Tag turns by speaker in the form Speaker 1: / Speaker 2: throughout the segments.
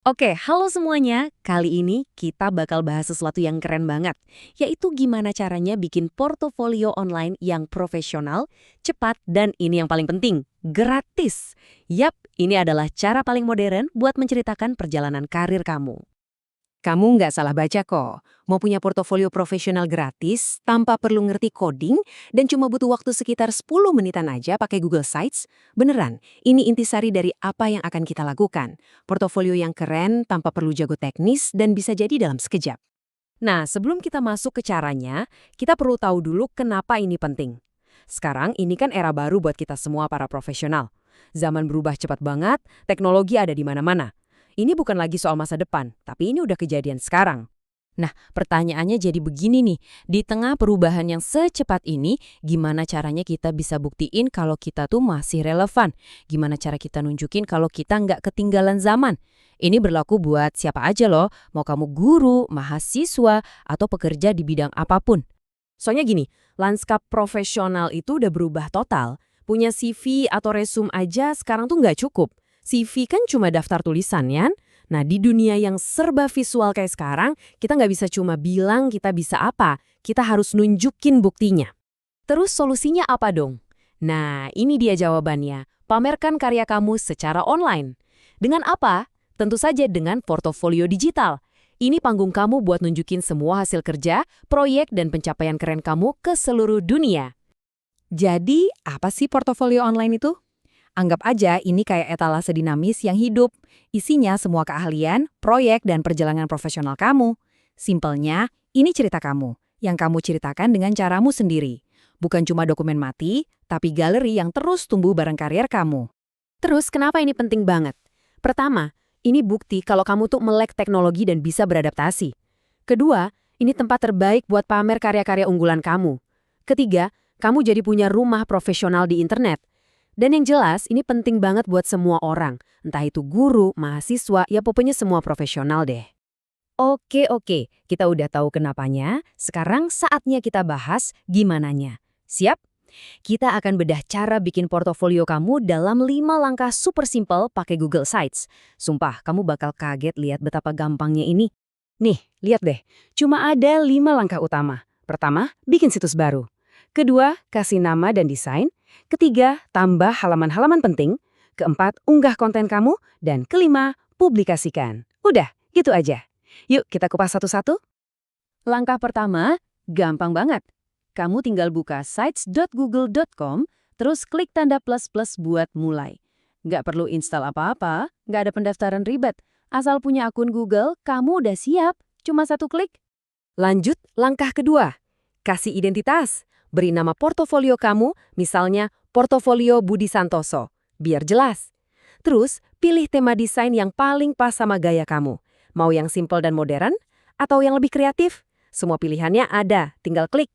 Speaker 1: Oke, halo semuanya. Kali ini kita bakal bahas sesuatu yang keren banget, yaitu gimana caranya bikin portofolio online yang profesional, cepat, dan ini yang paling penting, gratis. Yap, ini adalah cara paling modern buat menceritakan perjalanan karir kamu.
Speaker 2: Kamu nggak salah baca kok. Mau punya portofolio profesional gratis, tanpa perlu ngerti coding, dan cuma butuh waktu sekitar 10 menitan aja pakai Google Sites? Beneran, ini intisari dari apa yang akan kita lakukan. Portofolio yang keren, tanpa perlu jago teknis, dan bisa jadi dalam sekejap.
Speaker 1: Nah, sebelum kita masuk ke caranya, kita perlu tahu dulu kenapa ini penting. Sekarang ini kan era baru buat kita semua para profesional. Zaman berubah cepat banget, teknologi ada di mana-mana. Ini bukan lagi soal masa depan, tapi ini udah kejadian sekarang. Nah, pertanyaannya jadi begini nih, di tengah perubahan yang secepat ini, gimana caranya kita bisa buktiin kalau kita tuh masih relevan? Gimana cara kita nunjukin kalau kita nggak ketinggalan zaman? Ini berlaku buat siapa aja loh, mau kamu guru, mahasiswa, atau pekerja di bidang apapun. Soalnya gini, lanskap profesional itu udah berubah total. Punya CV atau resume aja sekarang tuh nggak cukup. CV kan cuma daftar tulisan ya. Nah, di dunia yang serba visual kayak sekarang, kita nggak bisa cuma bilang kita bisa apa. Kita harus nunjukin buktinya. Terus solusinya apa dong? Nah, ini dia jawabannya. Pamerkan karya kamu secara online. Dengan apa? Tentu saja dengan portofolio digital. Ini panggung kamu buat nunjukin semua hasil kerja, proyek, dan pencapaian keren kamu ke seluruh dunia.
Speaker 2: Jadi, apa sih portofolio online itu? Anggap aja ini kayak etalase dinamis yang hidup. Isinya semua keahlian, proyek, dan perjalanan profesional kamu. Simpelnya, ini cerita kamu, yang kamu ceritakan dengan caramu sendiri. Bukan cuma dokumen mati, tapi galeri yang terus tumbuh bareng karier kamu.
Speaker 1: Terus kenapa ini penting banget? Pertama, ini bukti kalau kamu tuh melek teknologi dan bisa beradaptasi. Kedua, ini tempat terbaik buat pamer karya-karya unggulan kamu. Ketiga, kamu jadi punya rumah profesional di internet. Dan yang jelas, ini penting banget buat semua orang. Entah itu guru, mahasiswa, ya pokoknya semua profesional deh. Oke, kita udah tahu kenapanya. Sekarang saatnya kita bahas gimananya. Siap? Kita akan bedah cara bikin portofolio kamu dalam 5 langkah super simple pakai Google Sites. Sumpah, kamu bakal kaget lihat betapa gampangnya ini. Nih, lihat deh. Cuma ada 5 langkah utama. Pertama, bikin situs baru. Kedua, kasih nama dan desain. Ketiga, tambah halaman-halaman penting. Keempat, unggah konten kamu. Dan kelima, publikasikan. Udah, gitu aja. Yuk, kita kupas satu-satu. Langkah pertama, gampang banget. Kamu tinggal buka sites.google.com, terus klik tanda plus-plus buat mulai. Nggak perlu install apa-apa, nggak ada pendaftaran ribet. Asal punya akun Google, kamu udah siap. Cuma satu klik. Lanjut, langkah kedua. Kasih identitas. Beri nama portofolio kamu, misalnya Portofolio Budi Santoso, biar jelas. Terus, pilih tema desain yang paling pas sama gaya kamu. Mau yang simple dan modern, atau yang lebih kreatif? Semua pilihannya ada, tinggal klik.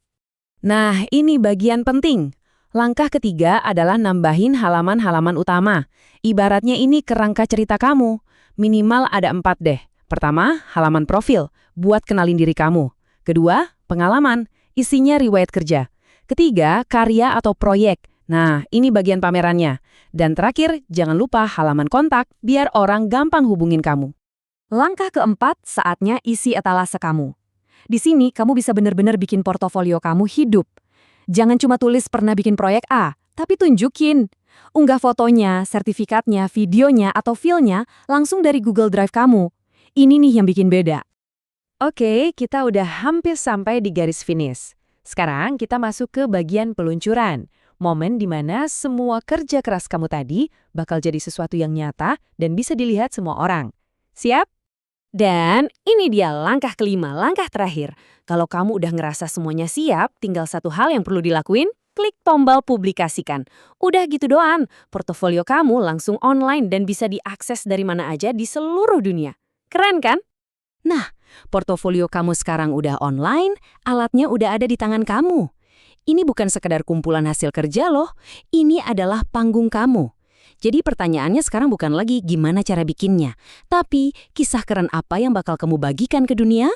Speaker 1: Nah, ini bagian penting. Langkah ketiga adalah nambahin halaman-halaman utama. Ibaratnya ini kerangka cerita kamu. Minimal ada 4 deh. Pertama, halaman profil, buat kenalin diri kamu. Kedua, pengalaman, isinya riwayat kerja. Ketiga, karya atau proyek. Nah, ini bagian pamerannya. Dan terakhir, jangan lupa halaman kontak, biar orang gampang hubungin kamu. Langkah keempat, saatnya isi etalase kamu. Di sini, kamu bisa benar-benar bikin portofolio kamu hidup. Jangan cuma tulis pernah bikin proyek A, tapi tunjukin. Unggah fotonya, sertifikatnya, videonya, atau filenya langsung dari Google Drive kamu. Ini nih yang bikin beda. Oke, kita udah hampir sampai di garis finish. Sekarang kita masuk ke bagian peluncuran. Momen di mana semua kerja keras kamu tadi bakal jadi sesuatu yang nyata dan bisa dilihat semua orang. Siap? Dan ini dia langkah kelima, langkah terakhir. Kalau kamu udah ngerasa semuanya siap, tinggal satu hal yang perlu dilakuin, klik tombol publikasikan. Udah gitu doang, portofolio kamu langsung online dan bisa diakses dari mana aja di seluruh dunia. Keren kan? Nah, portofolio kamu sekarang udah online, alatnya udah ada di tangan kamu. Ini bukan sekedar kumpulan hasil kerja loh, ini adalah panggung kamu. Jadi pertanyaannya sekarang bukan lagi gimana cara bikinnya, tapi kisah keren apa yang bakal kamu bagikan ke dunia?